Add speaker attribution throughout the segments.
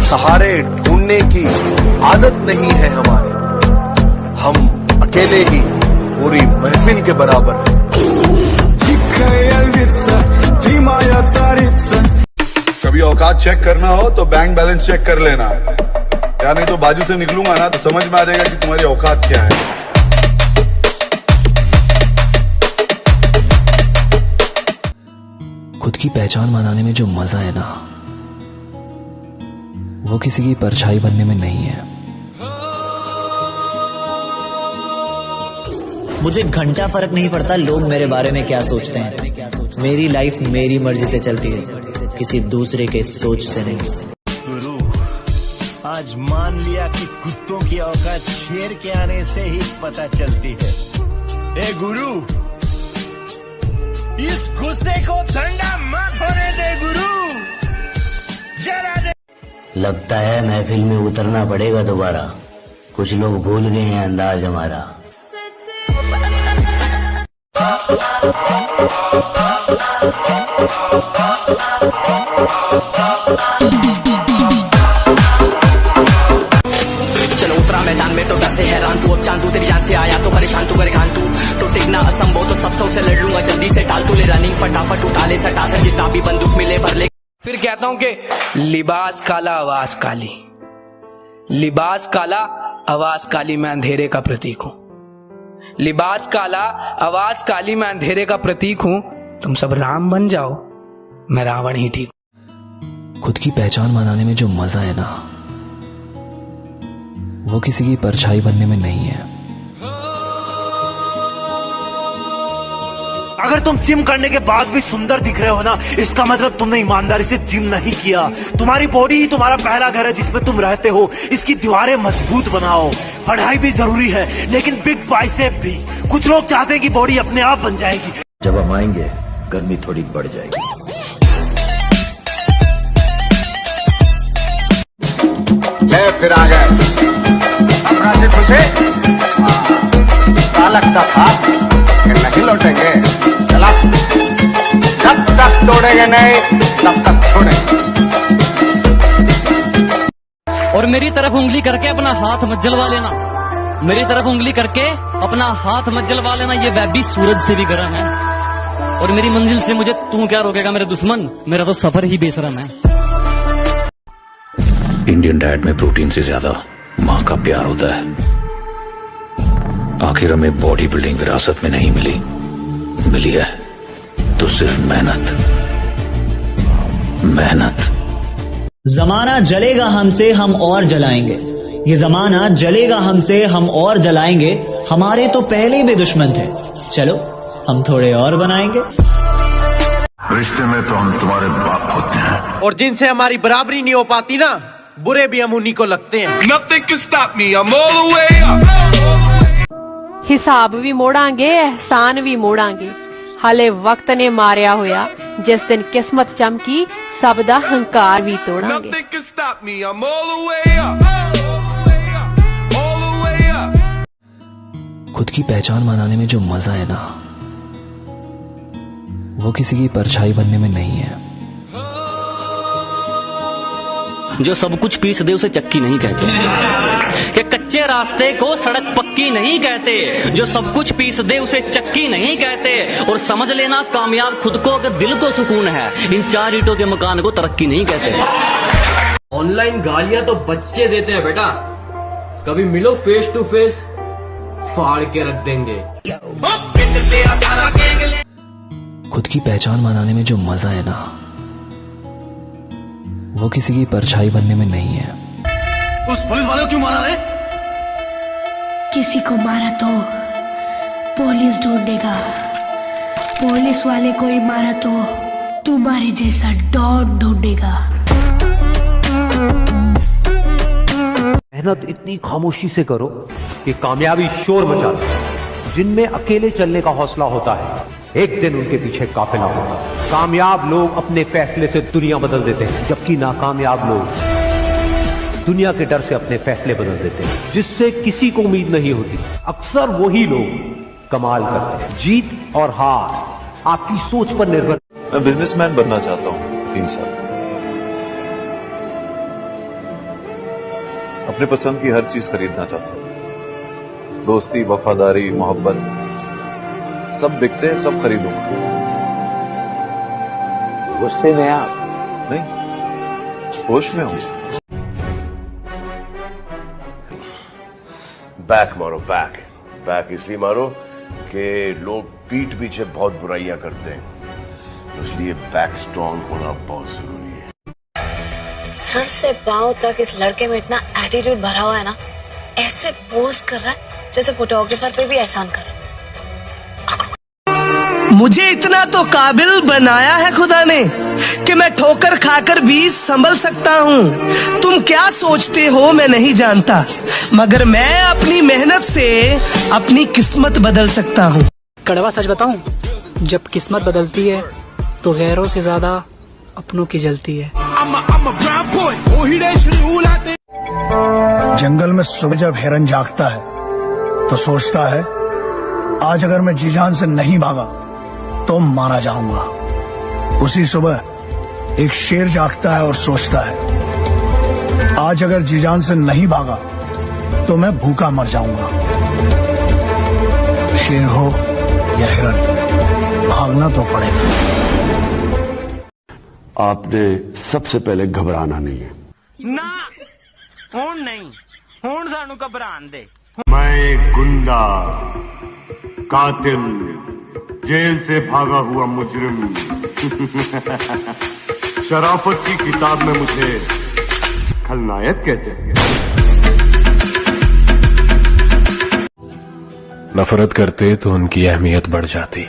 Speaker 1: सहारे ढूंढने की आदत नहीं है हमारी, हम अकेले ही पूरी महफिल के बराबर।
Speaker 2: कभी औकात चेक करना हो तो बैंक बैलेंस चेक कर लेना, या नहीं तो बाजू से निकलूंगा ना तो समझ में आ जाएगा कि तुम्हारी औकात क्या है।
Speaker 3: खुद की पहचान बनाने में जो मजा है ना, वो किसी की परछाई बनने में नहीं है।
Speaker 4: मुझे घंटा फर्क नहीं पड़ता लोग मेरे बारे में क्या सोचते हैं। मेरी लाइफ मेरी मर्जी से चलती है, किसी दूसरे के सोच से नहीं।
Speaker 5: गुरु, आज मान लिया कि कुत्तों की औकात शेर के आने से ही पता चलती है। ए गुरु, इस गुस्से को ठंडा मत होने दे गुरु, जरा दे।
Speaker 4: लगता है महफिल में उतरना पड़ेगा दोबारा, कुछ लोग भूल गए हैं अंदाज हमारा।
Speaker 6: चलो उतरा मैदान में तो डर से हैरान तू, अब चांदू तेरी जान से आया तो परेशान तू, करे खान तू तो टिकना असंभव, तो सब से लड़ लूंगा जल्दी से, टाल तू ले रनिंग फटाफट उठा ले सटा से, जितना भी बंदूक मिले भर ले।
Speaker 7: फिर कहता हूं कि लिबास काला आवाज काली, लिबास काला आवाज काली, मैं अंधेरे का प्रतीक हूं। लिबास काला आवाज काली, मैं अंधेरे का प्रतीक हूं। तुम सब राम बन जाओ, मैं रावण ही ठीक।
Speaker 3: खुद की पहचान बनाने में जो मजा है ना, वो किसी की परछाई बनने में नहीं है।
Speaker 5: अगर तुम जिम करने के बाद भी सुंदर दिख रहे हो ना, इसका मतलब तुमने ईमानदारी से जिम नहीं किया। तुम्हारी बॉडी ही तुम्हारा पहला घर है जिसमें तुम रहते हो। इसकी दीवारें मजबूत बनाओ। पढ़ाई भी जरूरी है, लेकिन बिग बाइसेप भी। कुछ लोग चाहते हैं कि बॉडी अपने आप बन जाएगी।
Speaker 8: जब हम आएंगे गर्मी थोड़ी बढ़ जाएगी।
Speaker 2: ले फिर आ गए, अब राजी खुशे क्या लगता था कि नहीं लौटेंगे। चला, जब तक तोड़ेंगे नहीं तब तक छोड़ेंगे।
Speaker 9: और मेरी तरफ उंगली करके अपना हाथ मत जलवा लेना, मेरी तरफ उंगली करके अपना हाथ मत जलवा लेना। ये वैबी सूरज से भी गर्म है, और मेरी मंजिल से मुझे तू क्या रोकेगा मेरे दुश्मन, मेरा तो सफर ही बेशरम है।
Speaker 10: इंडियन डाइट में प्रोटीन से ज्यादा माँ का प्यार होता है। आखिर हमें बॉडी बिल्डिंग विरासत में नहीं मिली, मिली है तो सिर्फ मेहनत, मेहनत।
Speaker 4: जमाना जलेगा हमसे, हम और जलाएंगे। ये जमाना जलेगा हमसे, हम और जलाएंगे। हमारे तो पहले भी दुश्मन थे, चलो हम थोड़े और बनाएंगे।
Speaker 8: रिश्ते में तो हम तुम्हारे बाप होते हैं,
Speaker 5: और जिनसे हमारी बराबरी नहीं हो पाती ना, बुरे भी हम उन्हीं को लगते हैं। Nothing can stop me, I'm all the way up।
Speaker 11: हिसाब भी मोड़ांगे, एहसान भी मोड़ांगे। हाले वक्त ने मारिया होया, जिस दिन किस्मत चमकी, सब दा हंकार भी तोड़ांगे।
Speaker 5: Nothing can stop me, I'm all the way up, all the way up।
Speaker 3: खुद की पहचान बनाने में जो मजा है ना, वो किसी की परछाई बनने में नहीं है।
Speaker 9: जो सब कुछ पीस दे उसे चक्की नहीं कहते, कि कच्चे रास्ते को सड़क पक्की नहीं कहते। जो सब कुछ पीस दे उसे चक्की नहीं कहते। और समझ लेना कामयाब खुद को अगर दिल को सुकून है, इन 4 ईंटों के मकान को तरक्की नहीं कहते।
Speaker 7: ऑनलाइन गालियां तो बच्चे देते हैं बेटा, कभी मिलो फेस टू फेस, फाड़ के रख देंगे।
Speaker 3: खुद की पहचान बनाने में जो मजा है ना, वो किसी की परछाई बनने में नहीं है।
Speaker 5: उस पुलिस वाले को क्यों मारा रे?
Speaker 11: किसी को मारा तो पुलिस ढूंढेगा, पुलिस वाले को ही मारा तो तुम्हारे जैसा डॉन ढूंढेगा।
Speaker 12: मेहनत इतनी खामोशी से करो कि कामयाबी शोर मचा दे। जिनमें अकेले चलने का हौसला होता है, एक दिन उनके पीछे काफिला होता है। कामयाब लोग अपने फैसले से दुनिया बदल देते हैं, जबकि नाकामयाब लोग दुनिया के डर से अपने फैसले बदल देते हैं, जिससे किसी को उम्मीद नहीं होती। अक्सर वही लोग कमाल करते हैं। जीत और हार आपकी सोच पर निर्भर।
Speaker 13: मैं बिजनेसमैन बनना चाहता हूँ 3 साल। अपने पसंद की हर चीज खरीदना चाहता हूं। दोस्ती, वफादारी, मोहब्बत सब बिकते हैं, सब खरीदूंगा।
Speaker 14: गुस्से में आप?
Speaker 13: नहीं, होश में हूं।
Speaker 15: बैक मारो, बैक बैक इसलिए मारो कि लोग पीठ पीछे बहुत बुराइयां करते हैं, इसलिए बैक स्ट्रांग होना बहुत जरूरी है।
Speaker 16: सर से पांव तक इस लड़के में इतना एटीट्यूड भरा हुआ है ना, ऐसे पोज कर रहा है जैसे फोटोग्राफर पे भी एहसान कर रहा है।
Speaker 17: मुझे इतना तो काबिल बनाया है खुदा ने कि मैं ठोकर खाकर भी संभल सकता हूँ। तुम क्या सोचते हो मैं नहीं जानता, मगर मैं अपनी मेहनत से अपनी किस्मत बदल सकता हूँ।
Speaker 18: कड़वा सच बताऊं, जब किस्मत बदलती है तो गैरों से ज्यादा अपनों की जलती है।
Speaker 19: जंगल में सुबह जब हिरन जागता है तो सोचता है आज अगर मैं जी जान से नहीं भागा तो मारा जाऊंगा। उसी सुबह एक शेर जागता है और सोचता है आज अगर जी जान से नहीं भागा तो मैं भूखा मर जाऊंगा। शेर हो या हिरन, भागना तो पड़ेगा।
Speaker 20: आपने सबसे पहले घबराना नहीं है
Speaker 21: ना, हुण नहीं, हुण सानू घबरान दे।
Speaker 20: मैं एक गुंडा, कातिल, जेल से भागा हुआ मुजरिम शराफत की किताब में मुझे खलनायक कहते हैं।
Speaker 22: नफरत करते तो उनकी अहमियत बढ़ जाती।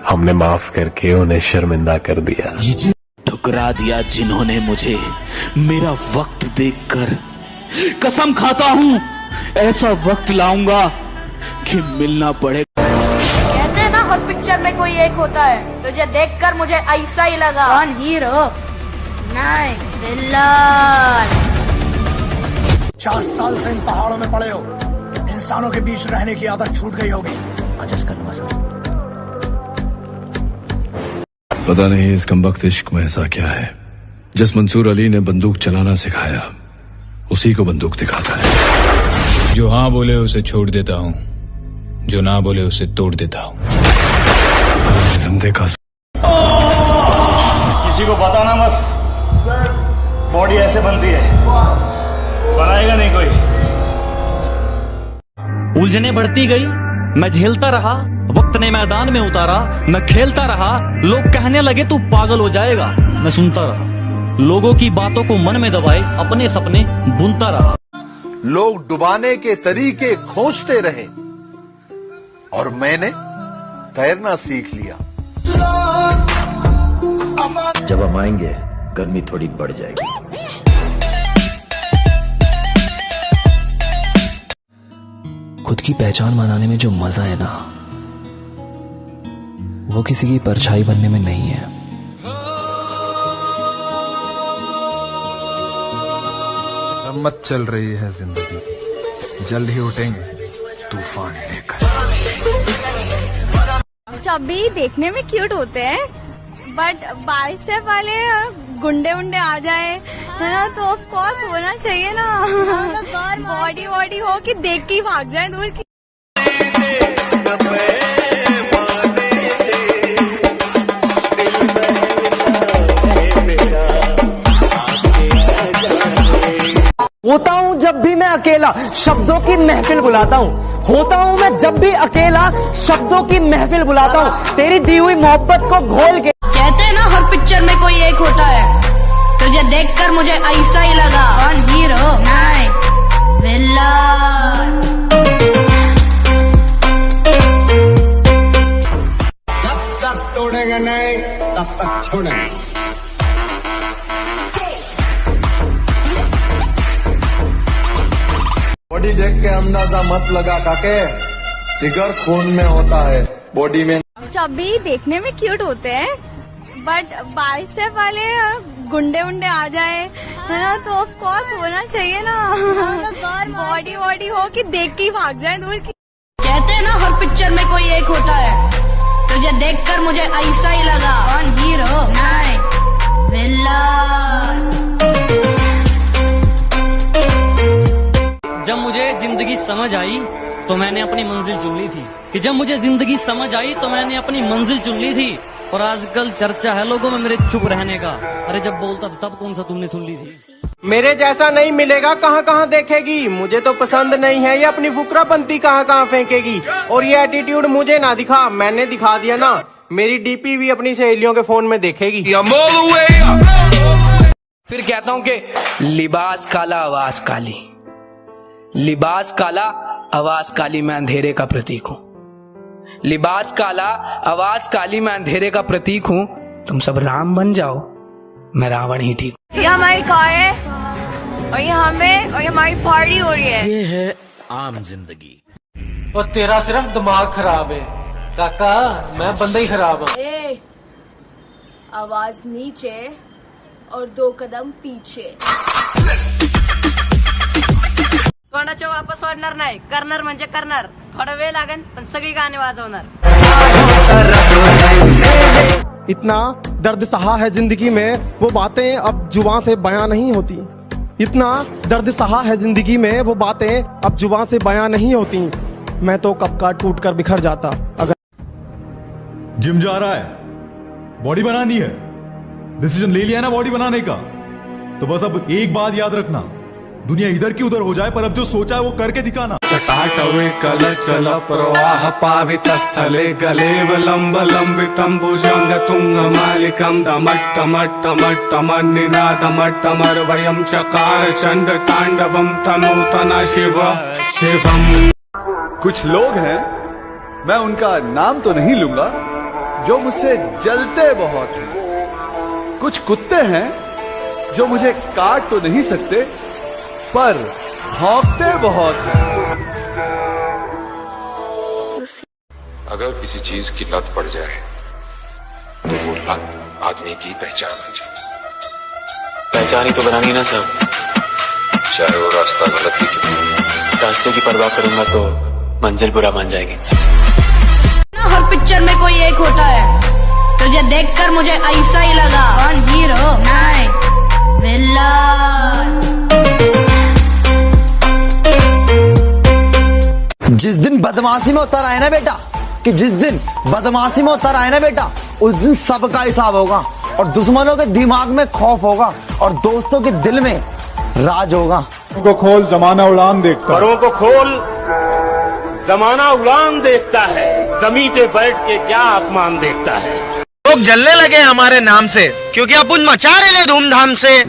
Speaker 22: हमने माफ करके उन्हें शर्मिंदा कर दिया।
Speaker 5: ठुकरा दिया जिन्होंने मुझे मेरा वक्त देखकर। कसम खाता हूं ऐसा वक्त लाऊंगा कि मिलना पड़े।
Speaker 23: कहते हैं ना हर पिक्चर में कोई एक होता है, तुझे देखकर मुझे ऐसा ही लगा। कौन हीरो? नहीं, विलन।
Speaker 19: 4 साल से इन पहाड़ों में पड़े हो, इंसानों के बीच रहने की आदत छूट गई होगी।
Speaker 24: एडजस्ट कर लूंगा सर।
Speaker 25: पता नहीं इस कमबख्त इश्क में ऐसा क्या है, जिस मंसूर अली ने बंदूक चलाना सिखाया उसी को बंदूक दिखाता है।
Speaker 26: जो हाँ बोले उसे छोड़ देता हूँ, जो ना बोले उसे तोड़ देता हूँ।
Speaker 25: धंधे का
Speaker 27: किसी को बताना मत, बॉडी ऐसे बनती है, बनाएगा नहीं कोई।
Speaker 9: उलझने बढ़ती गई, मैं झेलता रहा, वक्त ने मैदान में उतारा, मैं खेलता रहा। लोग कहने लगे तू पागल हो जाएगा, मैं सुनता रहा। लोगों की बातों को मन में दबाए अपने सपने बुनता रहा।
Speaker 1: लोग डुबाने के तरीके खोजते रहे और मैंने तैरना सीख लिया।
Speaker 28: जब हम आएंगे गर्मी थोड़ी बढ़ जाएगी।
Speaker 3: खुद की पहचान बनाने में जो मजा है ना, वो किसी की परछाई बनने में नहीं है।
Speaker 25: मत चल रही है जिंदगी, जल्द ही उठेंगे तूफान लेकर।
Speaker 23: चब्बी देखने में क्यूट होते हैं, बट बाइसेप वाले गुंडे उंडे आ जाए है ना, तो ऑफ कोर्स होना चाहिए ना। बॉडी वॉडी हो कि देख के ही भाग जाए दूर की।
Speaker 29: होता हूँ जब भी मैं अकेला, शब्दों की महफिल बुलाता हूँ। होता हूँ मैं जब भी अकेला, शब्दों की महफिल बुलाता हूँ। तेरी दी हुई मोहब्बत को घोल के।
Speaker 23: कहते हैं ना हर पिक्चर में कोई एक होता है, तुझे देखकर मुझे ऐसा ही लगा। कौन हीरो? नहीं, विलन।
Speaker 19: जब तक तोड़ेंगे नहीं तब तक छोड़ेंगे।
Speaker 30: बॉडी देख के अंदाजा मत लगा काके, जिगर खून में होता है, बॉडी में।
Speaker 23: चब्बी देखने में क्यूट होते हैं, बट बाइसेप वाले गुंडे उंडे आ जाए है ना, तो ऑफ कोर्स होना चाहिए ना। बॉडी वॉडी हो कि देख के ही भाग जाए दूर की। कहते हैं ना हर पिक्चर में कोई एक होता है, तुझे देखकर मुझे ऐसा ही लगा। कौन हीरो? नहीं, विलन।
Speaker 9: समझ आई तो मैंने अपनी मंजिल चुन ली थी, कि जब मुझे जिंदगी समझ आई तो मैंने अपनी मंजिल चुन ली थी। और आजकल चर्चा है लोगों में मेरे चुप रहने का। अरे जब बोलता तब कौन सा तुमने सुन ली थी?
Speaker 21: मेरे जैसा नहीं मिलेगा कहाँ कहाँ देखेगी, मुझे तो पसंद नहीं है ये अपनी फुकरापंती कहाँ कहाँ फेंकेगी। और ये एटीट्यूड मुझे ना दिखा, मैंने दिखा दिया ना, मेरी डीपी भी अपनी सहेलियों के फोन में देखेगी।
Speaker 17: फिर कहता हूँ कि लिबास काला आवाज काली, लिबास काला आवाज काली, मैं अंधेरे का प्रतीक हूँ। लिबास काला आवाज काली, मैं अंधेरे का प्रतीक हूँ। तुम सब राम बन जाओ, मैं रावण ही ठीक।
Speaker 23: ये हमारी कार है और ये हमें और ये हमारी पार्टी हो रही है।
Speaker 3: ये है आम जिंदगी।
Speaker 21: और तेरा सिर्फ दिमाग खराब है काका, मैं बंदा ही खराब हूँ।
Speaker 23: आवाज नीचे और 2 कदम पीछे।
Speaker 2: तोंडाच्या वापस ओढणार नाही, करणार म्हणजे करणार, थोडा वेळ लागेल पण सगळी गाणी वाजवणार।
Speaker 27: इतना दर्द सहा है जिंदगी में वो बातें अब जुबान से बयां नहीं होती। इतना दर्द सहा है जिंदगी में वो बातें अब जुबान से बयां नहीं होती। मैं तो कब का टूट कर बिखर जाता अगर।
Speaker 4: जिम जा रहा है, बॉडी बनानी है, डिसीजन ले लिया है ना बॉडी बनाने का, तो बस अब एक बात याद रखना, दुनिया इधर की उधर हो जाए पर अब जो सोचा है वो करके दिखाना।
Speaker 20: चटाटवे कल चल प्रवाह पावित स्थले गलेवलंब लंबितं भुजंग तुंग मालिकं दमट्टमट्टमट्टमन्निनादमट्टमर वयं चकार चंड तांडवं तनूतना शिव शिवम।
Speaker 6: कुछ लोग हैं, मैं उनका नाम तो नहीं लूंगा, जो मुझसे जलते बहुत हैं। कुछ कुत्ते हैं जो मुझे काट तो नहीं सकते पर भौंकते बहुत हैं।
Speaker 22: अगर किसी चीज की लत पड़ जाए तो वो लत आदमी की पहचान बन जाए।
Speaker 3: पहचान ही तो बनानी ना सब,
Speaker 22: चाहे वो रास्ता गलत ही क्यों।
Speaker 3: रास्ते की परवाह करूंगा तो मंजिल बुरा बन जाएगी।
Speaker 23: हर पिक्चर में कोई एक होता है, तुझे देखकर मुझे ऐसा ही लगा, कौन हीरो नहीं विलन।
Speaker 29: जिस दिन बदमाशी में उतर आए ना बेटा, कि जिस दिन बदमाशी में उतर आए ना बेटा, उस दिन सबका हिसाब होगा। और दुश्मनों के दिमाग में खौफ होगा और दोस्तों के दिल में राज होगा।
Speaker 27: को खोल जमाना उड़ान देखता,
Speaker 21: घरों को खोल जमाना उड़ान देखता है, जमीन पे बैठ के क्या आसमान देखता है।
Speaker 27: लोग जलने लगे हमारे नाम से क्योंकि अपन मचा रहे धूमधाम से।